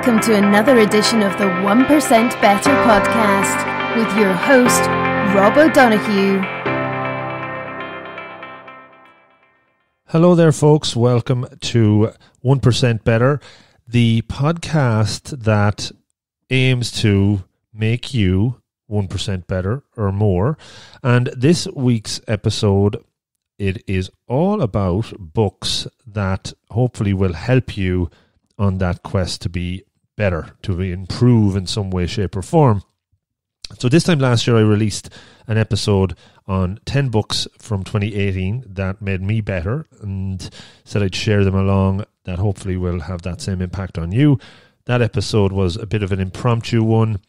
Welcome to another edition of the 1% Better podcast with your host, Rob O'Donoghue. Hello there, folks. Welcome to 1% Better, the podcast that aims to make you 1% better or more. And this week's episode, it is all about books that hopefully will help you on that quest to be better, to improve in some way, shape or form. So this time last year I released an episode on 10 books from 2018 that made me better and said I'd share them along that hopefully will have that same impact on you. That episode was a bit of an impromptu one.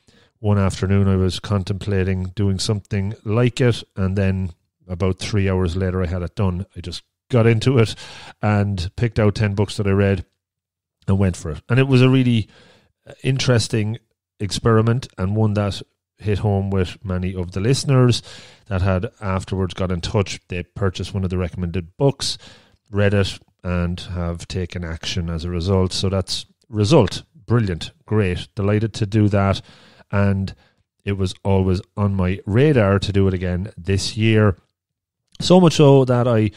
One afternoon I was contemplating doing something like it, and then about 3 hours later I had it done. I just got into it and picked out 10 books that I read and went for it. And it was a really interesting experiment, and one that hit home with many of the listeners that had afterwards got in touch. They purchased one of the recommended books, read it, and have taken action as a result. So that's result. Brilliant. Great. Delighted to do that. And it was always on my radar to do it again this year. So much so that I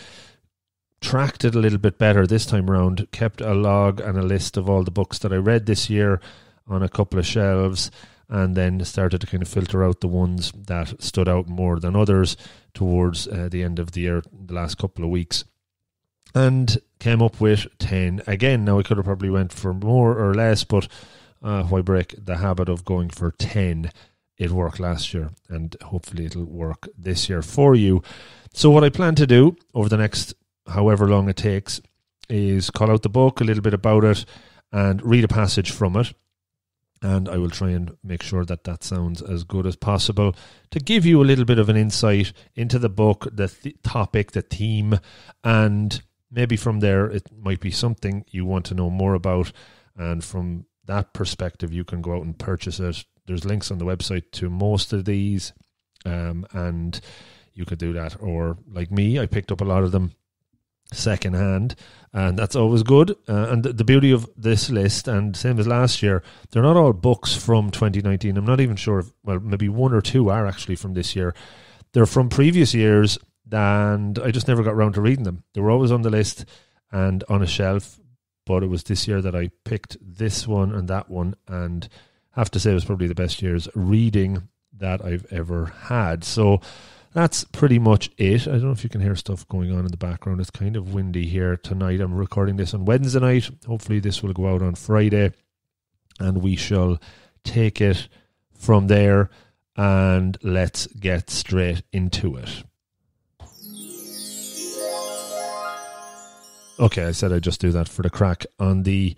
tracked it a little bit better this time around, kept a log and a list of all the books that I read this year on a couple of shelves, and then started to kind of filter out the ones that stood out more than others towards the end of the year, the last couple of weeks, and came up with 10 again. Now I could have probably went for more or less, but why break the habit of going for 10? It worked last year, and hopefully it'll work this year for you. So what I plan to do over the next however long it takes is call out the book, a little bit about it, and read a passage from it. And I will try and make sure that that sounds as good as possible to give you a little bit of an insight into the book, the topic, the theme, and maybe from there it might be something you want to know more about. And from that perspective, you can go out and purchase it. There's links on the website to most of these, and you could do that. Or like me, I picked up a lot of them secondhand, and that's always good. And the beauty of this list, and same as last year, they're not all books from 2019. I'm not even sure if, well, maybe one or two are actually from this year. They're from previous years, and I just never got around to reading them. They were always on the list and on a shelf, but it was this year that I picked this one and that one, and I have to say it was probably the best year's reading that I've ever had. So that's pretty much it. I don't know if you can hear stuff going on in the background. It's kind of windy here tonight. I'm recording this on Wednesday night. Hopefully this will go out on Friday, and we shall take it from there, and let's get straight into it. Okay, I said I'd just do that for the crack. On the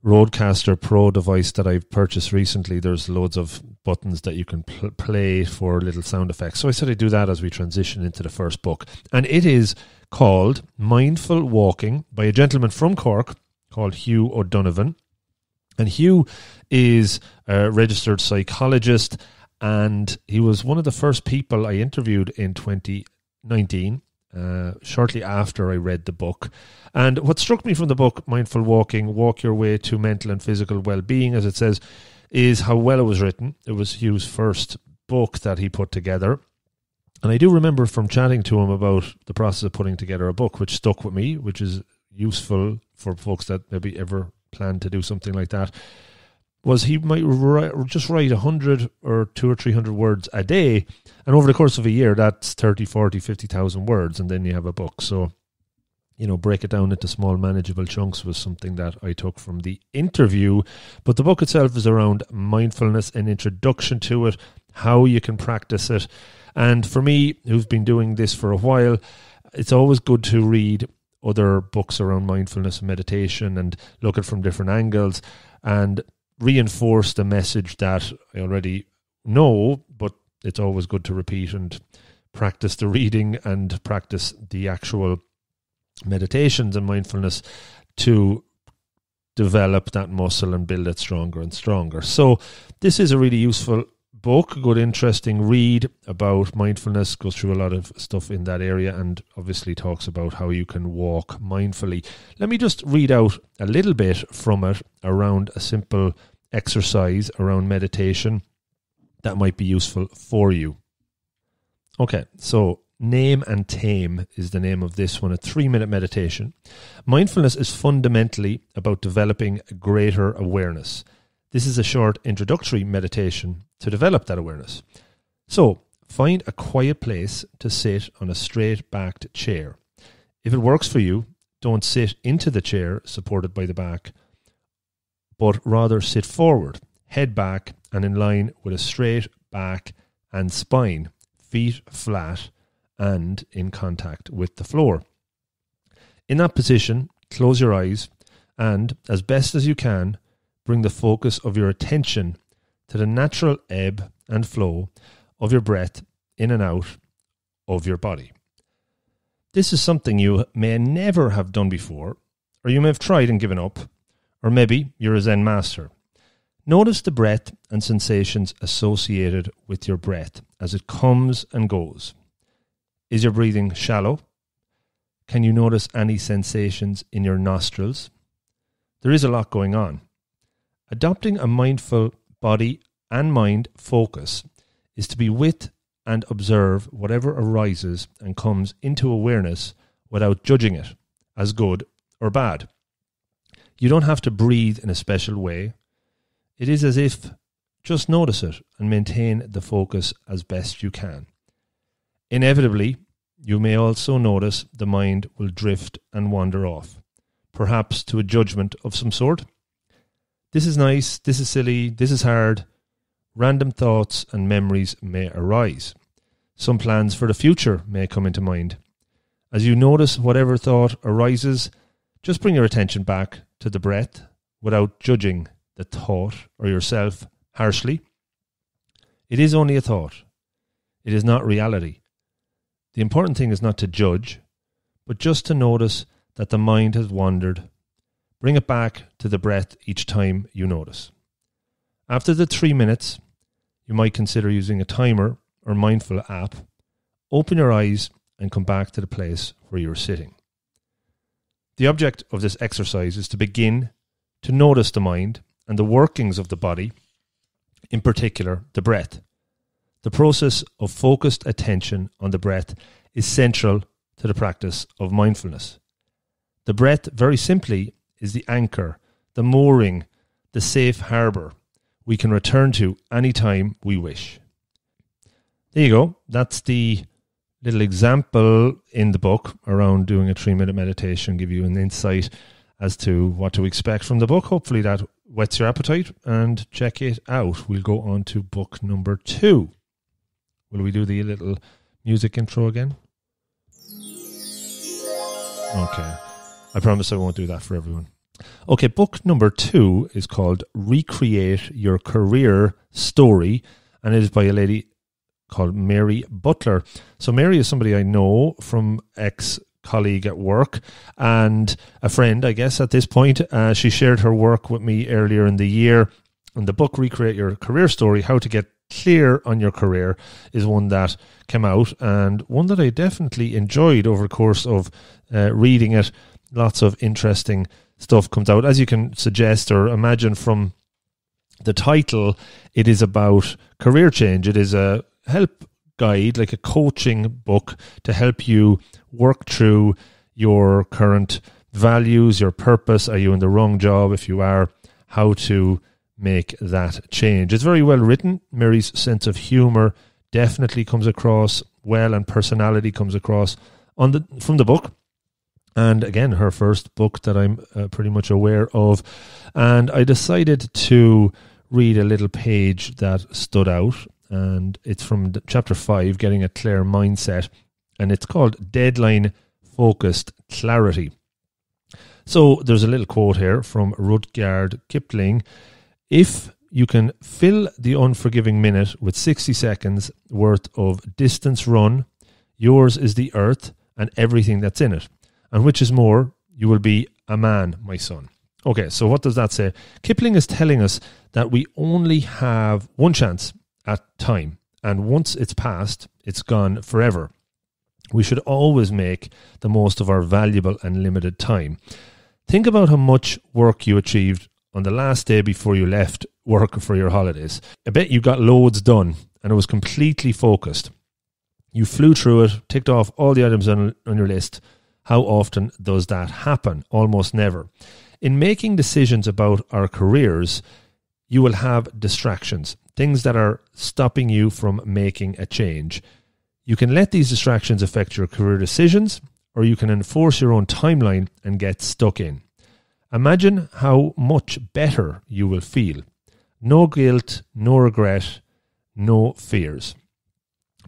Rodecaster Pro device that I've purchased recently, there's loads of buttons that you can play for little sound effects. So I said I'd do that as we transition into the first book. And it is called Mindful Walking by a gentleman from Cork called Hugh O'Donovan. And Hugh is a registered psychologist, and he was one of the first people I interviewed in 2019. Shortly after I read the book. And what struck me from the book, Mindful Walking, Walk Your Way to Mental and Physical Well-Being, as it says, is how well it was written. It was Hugh's first book that he put together. And I do remember from chatting to him about the process of putting together a book, which stuck with me, which is useful for folks that maybe ever plan to do something like that, was he might just write 100 or 200 or 300 words a day, and over the course of a year that's 30, 40, 50,000 words, and then you have a book. So, you know, break it down into small manageable chunks was something that I took from the interview. But the book itself is around mindfulness, an introduction to it, how you can practice it. And for me, who's been doing this for a while, it's always good to read other books around mindfulness and meditation and look at it from different angles and reinforce the message that I already know, but it's always good to repeat and practice the reading and practice the actual meditations and mindfulness to develop that muscle and build it stronger and stronger. So this is a really useful book, good interesting read about mindfulness, goes through a lot of stuff in that area and obviously talks about how you can walk mindfully. Let me just read out a little bit from it around a simple exercise around meditation that might be useful for you. Okay, so Name and Tame is the name of this one, a 3-minute meditation. Mindfulness is fundamentally about developing greater awareness. This is a short introductory meditation to develop that awareness. So, find a quiet place to sit on a straight-backed chair. If it works for you, don't sit into the chair supported by the back, but rather sit forward, head back, and in line with a straight back and spine, feet flat and in contact with the floor. In that position, close your eyes and, as best as you can, bring the focus of your attention to the natural ebb and flow of your breath in and out of your body. This is something you may never have done before, or you may have tried and given up, or maybe you're a Zen master. Notice the breath and sensations associated with your breath as it comes and goes. Is your breathing shallow? Can you notice any sensations in your nostrils? There is a lot going on. Adopting a mindful body and mind focus is to be with and observe whatever arises and comes into awareness without judging it as good or bad. You don't have to breathe in a special way. It is as if just notice it and maintain the focus as best you can. Inevitably, you may also notice the mind will drift and wander off, perhaps to a judgment of some sort. This is nice, this is silly, this is hard. Random thoughts and memories may arise. Some plans for the future may come into mind. As you notice whatever thought arises, just bring your attention back to the breath without judging the thought or yourself harshly. It is only a thought. It is not reality. The important thing is not to judge, but just to notice that the mind has wandered. Bring it back to the breath each time you notice. After the 3 minutes, you might consider using a timer or mindful app. Open your eyes and come back to the place where you are sitting. The object of this exercise is to begin to notice the mind and the workings of the body, in particular the breath. The process of focused attention on the breath is central to the practice of mindfulness. The breath, very simply, is the anchor, the mooring, the safe harbour we can return to any time we wish. There you go. That's the little example in the book around doing a 3-minute meditation, give you an insight as to what to expect from the book. Hopefully that whets your appetite, and check it out. We'll go on to book number 2. Will we do the little music intro again? Okay. I promise I won't do that for everyone. Okay, book number 2 is called Recreate Your Career Story, and it is by a lady called Mary Butler. So Mary is somebody I know from ex-colleague at work and a friend, I guess, at this point. She shared her work with me earlier in the year. And the book Recreate Your Career Story, How to Get Clear on Your Career, is one that came out and one that I definitely enjoyed over the course of reading it. Lots of interesting stuff comes out. As you can suggest or imagine from the title, it is about career change. It is a help guide, like a coaching book to help you work through your current values, your purpose. Are you in the wrong job? If you are, how to make that change. It's very well written. Mary's sense of humour definitely comes across well, and personality comes across from the book. And again, her first book that I'm pretty much aware of. And I decided to read a little page that stood out. And it's from chapter 5, Getting a Clear Mindset. And it's called Deadline Focused Clarity. So there's a little quote here from Rudyard Kipling. If you can fill the unforgiving minute with 60 seconds worth of distance run, yours is the earth and everything that's in it. And which is more, you will be a man, my son. Okay, so what does that say? Kipling is telling us that we only have one chance at time. And once it's passed, it's gone forever. We should always make the most of our valuable and limited time. Think about how much work you achieved on the last day before you left work for your holidays. I bet you got loads done and it was completely focused. You flew through it, ticked off all the items on your list. How often does that happen? Almost never. In making decisions about our careers, you will have distractions, things that are stopping you from making a change. You can let these distractions affect your career decisions, or you can enforce your own timeline and get stuck in. Imagine how much better you will feel. No guilt, no regret, no fears.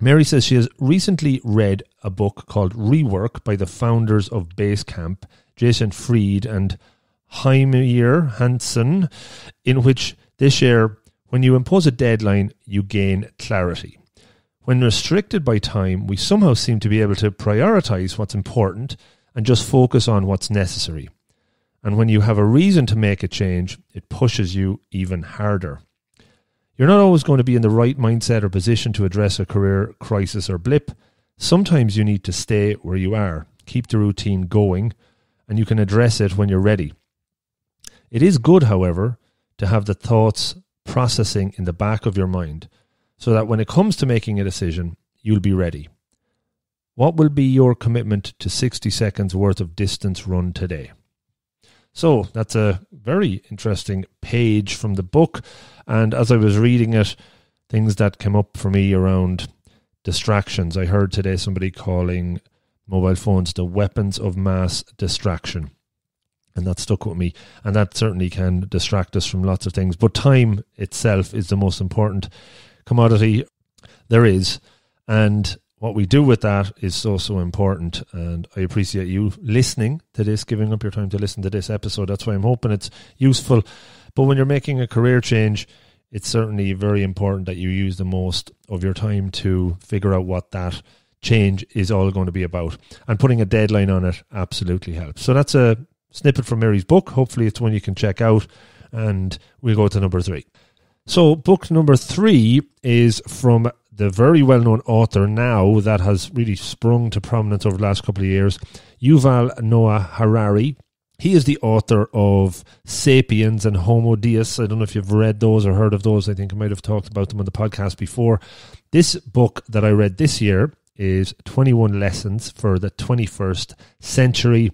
Mary says she has recently read a book called Rework by the founders of Basecamp, Jason Fried and Heimir Hansen, in which they share, when you impose a deadline, you gain clarity. When restricted by time, we somehow seem to be able to prioritize what's important and just focus on what's necessary. And when you have a reason to make a change, it pushes you even harder. You're not always going to be in the right mindset or position to address a career crisis or blip. Sometimes you need to stay where you are, keep the routine going, and you can address it when you're ready. It is good, however, to have the thoughts processing in the back of your mind so that when it comes to making a decision, you'll be ready. What will be your commitment to 60 seconds worth of distance run today? So that's a very interesting page from the book. And as I was reading it, things that came up for me around distractions. I heard today somebody calling mobile phones the weapons of mass distraction. And that stuck with me. And that certainly can distract us from lots of things. But time itself is the most important commodity there is. And what we do with that is so important. And I appreciate you listening to this, giving up your time to listen to this episode. That's why I'm hoping it's useful. But when you're making a career change, it's certainly very important that you use the most of your time to figure out what that change is all going to be about. And putting a deadline on it absolutely helps. So that's a snippet from Mary's book. Hopefully it's one you can check out. And we'll go to number 3. So book number 3 is from the very well-known author now that has really sprung to prominence over the last couple of years, Yuval Noah Harari. He is the author of Sapiens and Homo Deus. I don't know if you've read those or heard of those. I think I might have talked about them on the podcast before. This book that I read this year is 21 Lessons for the 21st Century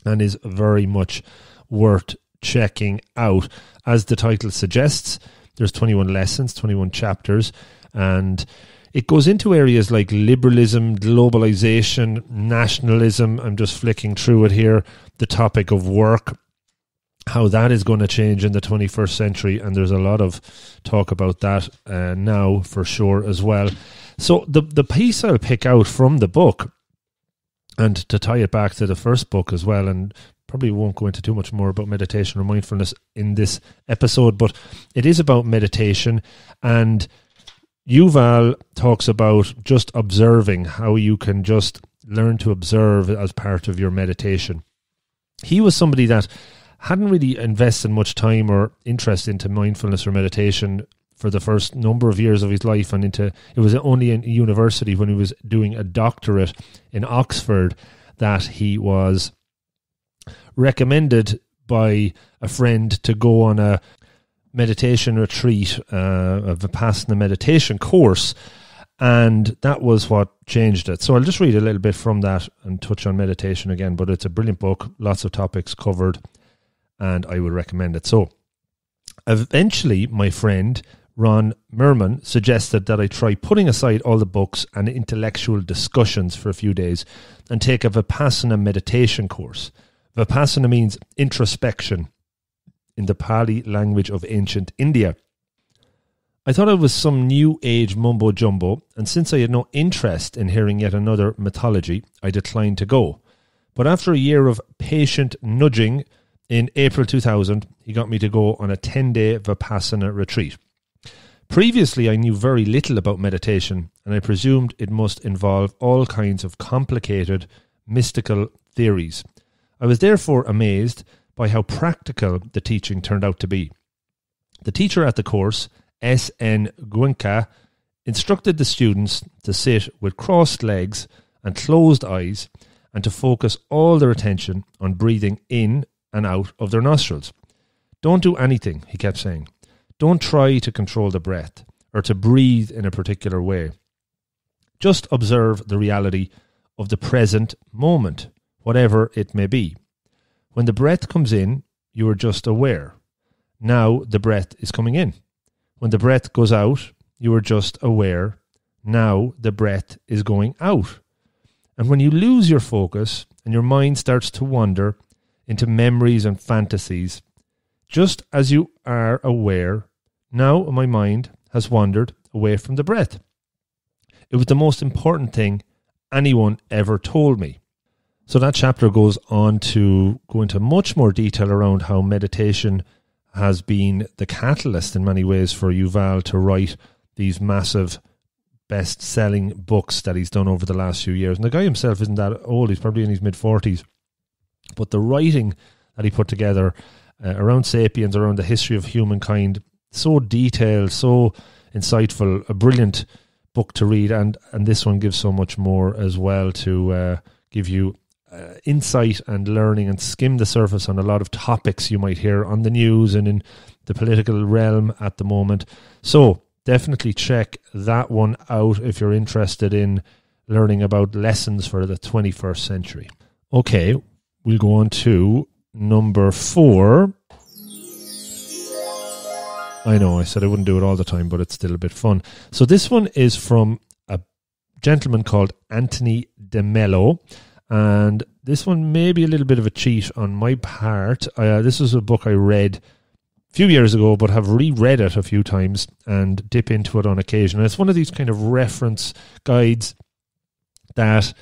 and is very much worth checking out. As the title suggests, there's 21 lessons, 21 chapters, and it goes into areas like liberalism, globalization, nationalism. I'm just flicking through it here. The topic of work, how that is going to change in the 21st century. And there's a lot of talk about that now for sure as well. So the piece I'll pick out from the book, and to tie it back to the first book as well, and probably won't go into too much more about meditation or mindfulness in this episode, but it is about meditation. And Yuval talks about just observing, how you can just learn to observe as part of your meditation. He was somebody that hadn't really invested much time or interest into mindfulness or meditation for the first number of years of his life, and it was only in university when he was doing a doctorate in Oxford that he was recommended by a friend to go on a meditation retreat, a Vipassana meditation course, and that was what changed it. So I'll just read a little bit from that and touch on meditation again, but it's a brilliant book, lots of topics covered, and I would recommend it. So eventually my friend Ron Merman suggested that I try putting aside all the books and intellectual discussions for a few days and take a Vipassana meditation course. Vipassana means introspection in the Pali language of ancient India. I thought it was some new age mumbo jumbo, and since I had no interest in hearing yet another mythology, I declined to go. But after a year of patient nudging, in April 2000, he got me to go on a 10-day Vipassana retreat. Previously, I knew very little about meditation, and I presumed it must involve all kinds of complicated, mystical theories. I was therefore amazed by how practical the teaching turned out to be. The teacher at the course S.N. Guenca, instructed the students to sit with crossed legs and closed eyes and to focus all their attention on breathing in and out of their nostrils. Don't do anything, he kept saying. Don't try to control the breath or to breathe in a particular way. Just observe the reality of the present moment, whatever it may be. When the breath comes in, you are just aware. Now the breath is coming in. When the breath goes out, you are just aware. Now the breath is going out. And when you lose your focus and your mind starts to wander into memories and fantasies, just as you are aware, now my mind has wandered away from the breath. It was the most important thing anyone ever told me. So that chapter goes on to go into much more detail around how meditation has been the catalyst in many ways for Yuval to write these massive best-selling books that he's done over the last few years. And the guy himself isn't that old. He's probably in his mid-40s. But the writing that he put together around Sapiens, around the history of humankind, so detailed, so insightful, a brilliant book to read. And this one gives so much more as well to give you insight and learning and skim the surface on a lot of topics you might hear on the news and in the political realm at the moment. So definitely check that one out if you're interested in learning about lessons for the 21st century. Okay, we'll go on to number 4. I know, I said I wouldn't do it all the time, but it's still a bit fun. So this one is from a gentleman called Anthony de Mello. And this one may be a little bit of a cheat on my part. This was a book I read a few years ago, but have reread it a few times and dip into it on occasion. And it's one of these kind of reference guides that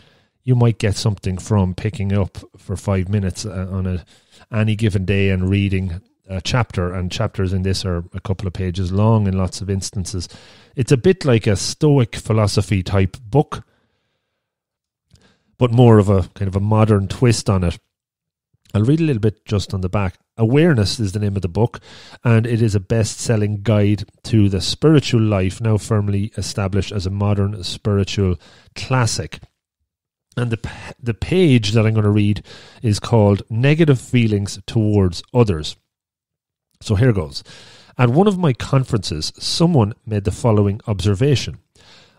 you might get something from picking up for 5 minutes on any given day and reading a chapter. And chapters in this are a couple of pages long in lots of instances. It's a bit like a Stoic philosophy type book, but more of a kind of a modern twist on it. I'll read a little bit just on the back. Awareness is the name of the book, and it is a best-selling guide to the spiritual life, now firmly established as a modern spiritual classic. And the page that I'm going to read is called Negative Feelings Towards Others. So here goes. At one of my conferences, someone made the following observation.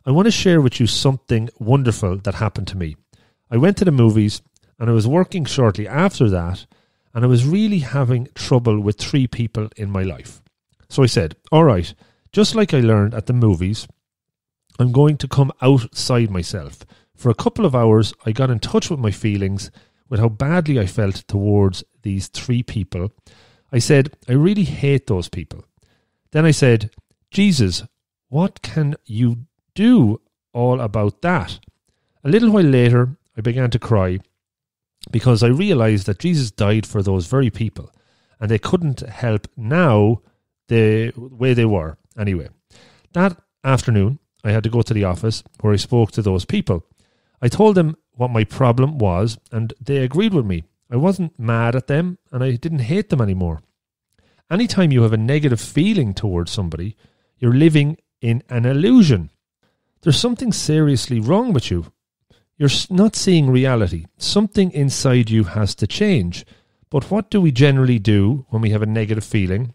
I want to share with you something wonderful that happened to me. I went to the movies and I was working shortly after that, and I was really having trouble with 3 people in my life. So I said, all right, just like I learned at the movies, I'm going to come outside myself. For a couple of hours, I got in touch with my feelings, with how badly I felt towards these 3 people. I said, I really hate those people. Then I said, Jesus, what can you do all about that? A little while later, I began to cry because I realized that Jesus died for those very people and they couldn't help now the way they were. Anyway, that afternoon, I had to go to the office where I spoke to those people. I told them what my problem was and they agreed with me. I wasn't mad at them and I didn't hate them anymore. Anytime you have a negative feeling towards somebody, you're living in an illusion. There's something seriously wrong with you. You're not seeing reality. Something inside you has to change. But what do we generally do when we have a negative feeling?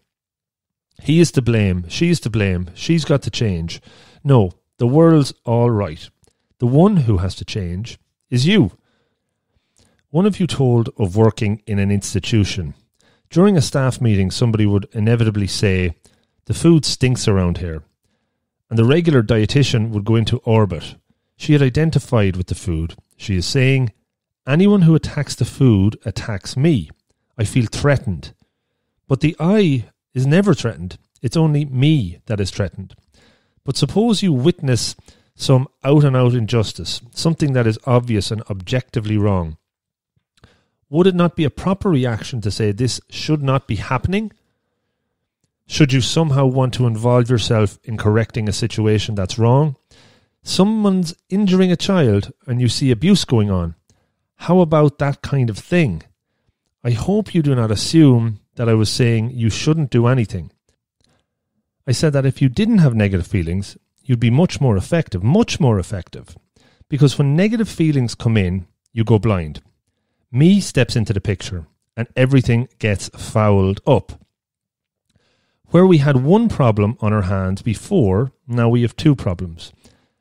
He is to blame. She is to blame. She's got to change. No, the world's all right. The one who has to change is you. One of you told of working in an institution. During a staff meeting, somebody would inevitably say, the food stinks around here. And the regular dietitian would go into orbit. She had identified with the food. She is saying, anyone who attacks the food attacks me. I feel threatened. But the I is never threatened. It's only me that is threatened. But suppose you witness some out-and-out injustice, something that is obvious and objectively wrong. Would it not be a proper reaction to say this should not be happening? Should you somehow want to involve yourself in correcting a situation that's wrong? Someone's injuring a child and you see abuse going on. How about that kind of thing? I hope you do not assume that I was saying you shouldn't do anything. I said that if you didn't have negative feelings, you'd be much more effective. Because when negative feelings come in, you go blind. Me steps into the picture and everything gets fouled up. Where we had one problem on our hands before, now we have two problems.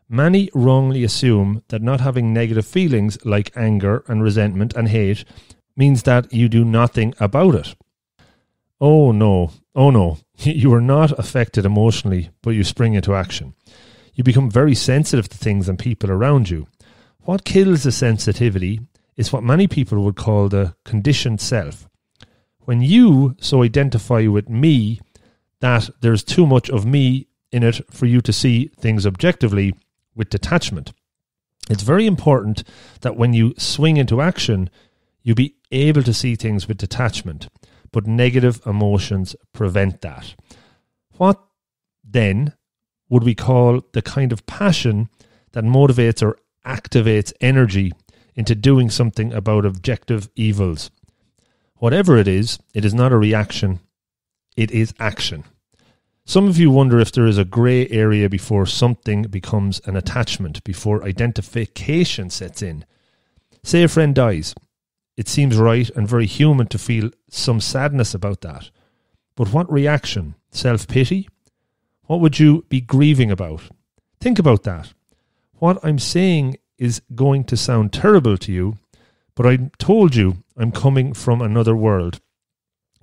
Many wrongly assume that not having negative feelings like anger and resentment and hate means that you do nothing about it. Oh no, you are not affected emotionally, but you spring into action. You become very sensitive to things and people around you. What kills the sensitivity is what many people would call the conditioned self. When you so identify with me that there's too much of me in it for you to see things objectively with detachment. It's very important that when you swing into action, you be able to see things with detachment, but negative emotions prevent that. What then would we call the kind of passion that motivates or activates energy into doing something about objective evils? Whatever it is not a reaction, it is action. Some of you wonder if there is a grey area before something becomes an attachment, before identification sets in. Say a friend dies. It seems right and very human to feel some sadness about that. But what reaction? Self-pity? What would you be grieving about? Think about that. What I'm saying is going to sound terrible to you, but I told you I'm coming from another world.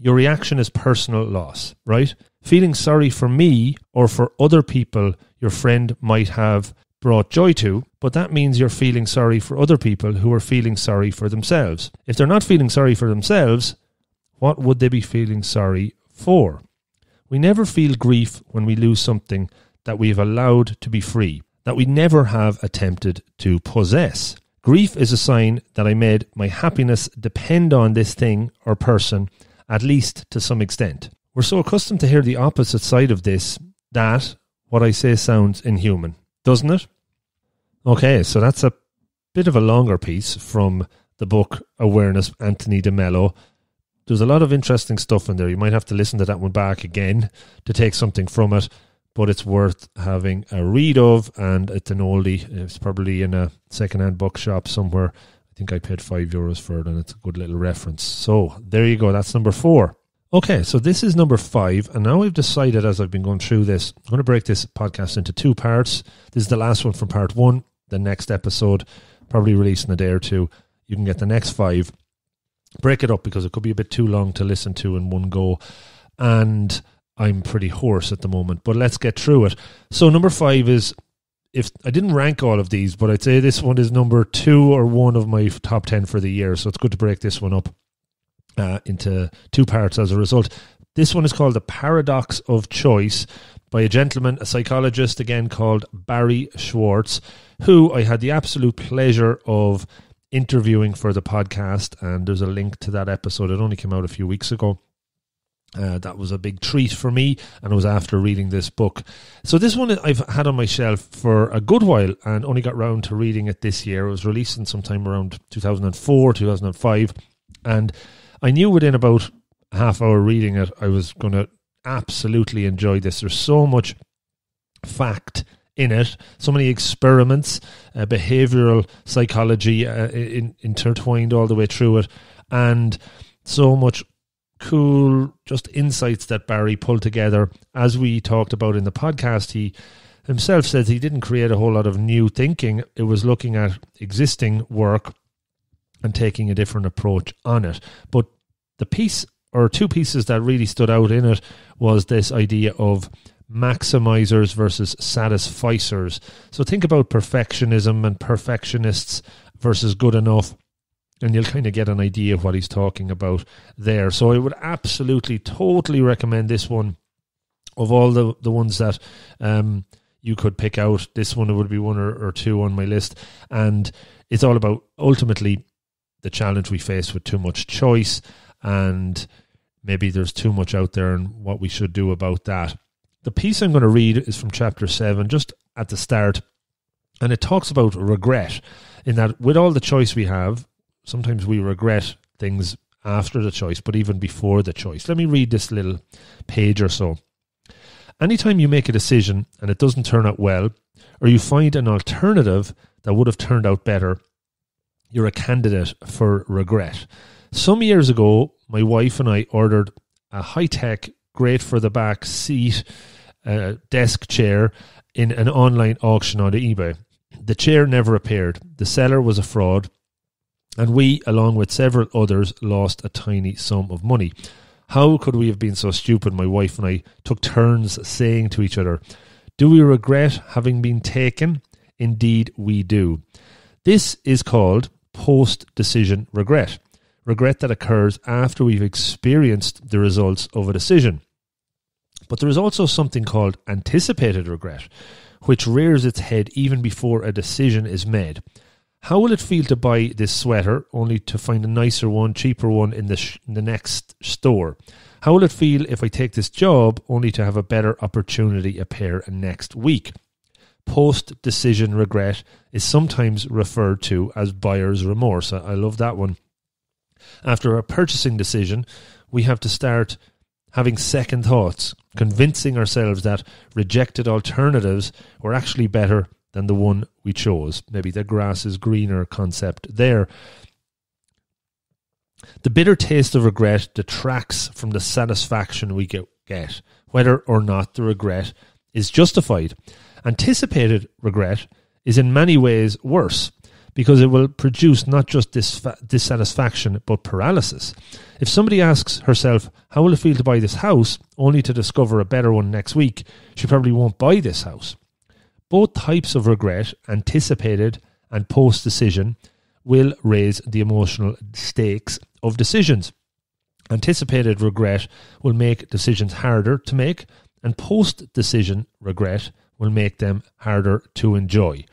Your reaction is personal loss, right? Feeling sorry for me or for other people your friend might have brought joy to, but that means you're feeling sorry for other people who are feeling sorry for themselves. If they're not feeling sorry for themselves, what would they be feeling sorry for? We never feel grief when we lose something that we've allowed to be free, that we never have attempted to possess. Grief is a sign that I made my happiness depend on this thing or person, at least to some extent. We're so accustomed to hear the opposite side of this that what I say sounds inhuman, doesn't it? Okay, so that's a bit of a longer piece from the book Awareness, Anthony de Mello. There's a lot of interesting stuff in there. You might have to listen to that one back again to take something from it, but it's worth having a read of, and it's an oldie. It's probably in a second-hand bookshop somewhere. I think I paid €5 for it, and it's a good little reference. So there you go. That's number 4. Okay, so this is number 5, and now I've decided as I've been going through this, I'm going to break this podcast into 2 parts. This is the last one from part 1. The next episode, probably released in a day or 2. You can get the next 5. Break it up because it could be a bit too long to listen to in one go, and I'm pretty hoarse at the moment, but let's get through it. So number 5 is, if I didn't rank all of these, but I'd say this one is number 2 or 1 of my top 10 for the year, so it's good to break this one up into 2 parts as a result. This one is called The Paradox of Choice by a gentleman, a psychologist, again called Barry Schwartz, who I had the absolute pleasure of interviewing for the podcast, and there's a link to that episode. It only came out a few weeks ago. That was a big treat for me, and it was after reading this book. So this one I've had on my shelf for a good while and only got round to reading it this year. It was released in sometime around 2004, 2005, and I knew within about a half hour reading it I was going to absolutely enjoy this. There's so much fact in it, so many experiments, behavioral psychology intertwined all the way through it, and so much cool just insights that Barry pulled together. As we talked about in the podcast, he himself says he didn't create a whole lot of new thinking. It was looking at existing work and taking a different approach on it. But the piece or 2 pieces that really stood out in it was this idea of maximizers versus satisficers. So think about perfectionism and perfectionists versus good enough, and you'll kind of get an idea of what he's talking about there. So I would absolutely, totally recommend this one. Of all the ones that you could pick out, this one would be 1 or 2 on my list. And it's all about, ultimately, the challenge we face with too much choice, and maybe there's too much out there and what we should do about that. The piece I'm going to read is from chapter 7, just at the start, and it talks about regret, in that with all the choice we have, sometimes we regret things after the choice, but even before the choice. Let me read this little page or so. Anytime you make a decision and it doesn't turn out well, or you find an alternative that would have turned out better, you're a candidate for regret. Some years ago, my wife and I ordered a high-tech, great for the back seat, desk chair in an online auction on eBay. The chair never appeared. The seller was a fraud, and we, along with several others, lost a tiny sum of money. How could we have been so stupid? My wife and I took turns saying to each other, do we regret having been taken? Indeed, we do. This is called post-decision regret. Regret that occurs after we've experienced the results of a decision. But there is also something called anticipated regret, which rears its head even before a decision is made. How will it feel to buy this sweater only to find a nicer one, cheaper one in the next store? How will it feel if I take this job only to have a better opportunity appear next week? Post-decision regret is sometimes referred to as buyer's remorse. I love that one. After a purchasing decision, we have to start having second thoughts, convincing ourselves that rejected alternatives were actually better than the one we chose. Maybe the grass is greener concept there. The bitter taste of regret detracts from the satisfaction we get, whether or not the regret is justified. Anticipated regret is in many ways worse, because it will produce not just dissatisfaction, but paralysis. If somebody asks herself, how will it feel to buy this house, only to discover a better one next week, she probably won't buy this house. Both types of regret, anticipated and post-decision, will raise the emotional stakes of decisions. Anticipated regret will make decisions harder to make, and post-decision regret will make them harder to enjoy.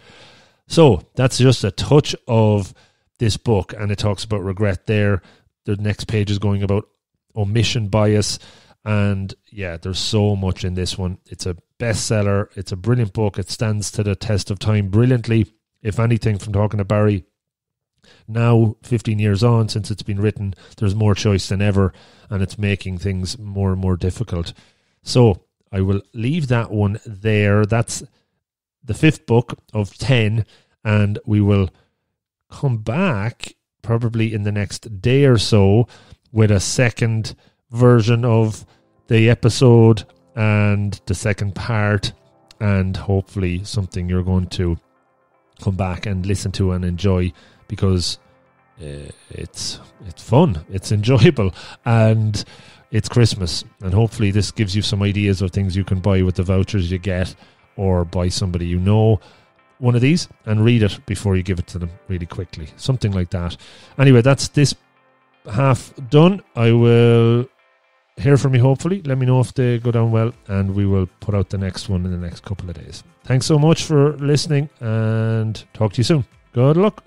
So that's just a touch of this book, and it talks about regret there. The next page is going about omission bias, and yeah, there's so much in this one. It's a bestseller. It's a brilliant book. It stands to the test of time brilliantly. If anything, from talking to Barry, now 15 years on since it's been written, there's more choice than ever, and it's making things more and more difficult. So I will leave that one there. That's the fifth book of 10, and we will come back probably in the next day or so with a second version of the episode and the second part, and hopefully something you're going to come back and listen to and enjoy, because it's fun, it's enjoyable, and it's Christmas, and hopefully this gives you some ideas of things you can buy with the vouchers you get, or buy somebody you know one of these and read it before you give it to them really quickly. Something like that. Anyway, that's this half done. I will hear from you hopefully. Let me know if they go down well, and we will put out the next one in the next couple of days. Thanks so much for listening, and talk to you soon. Good luck.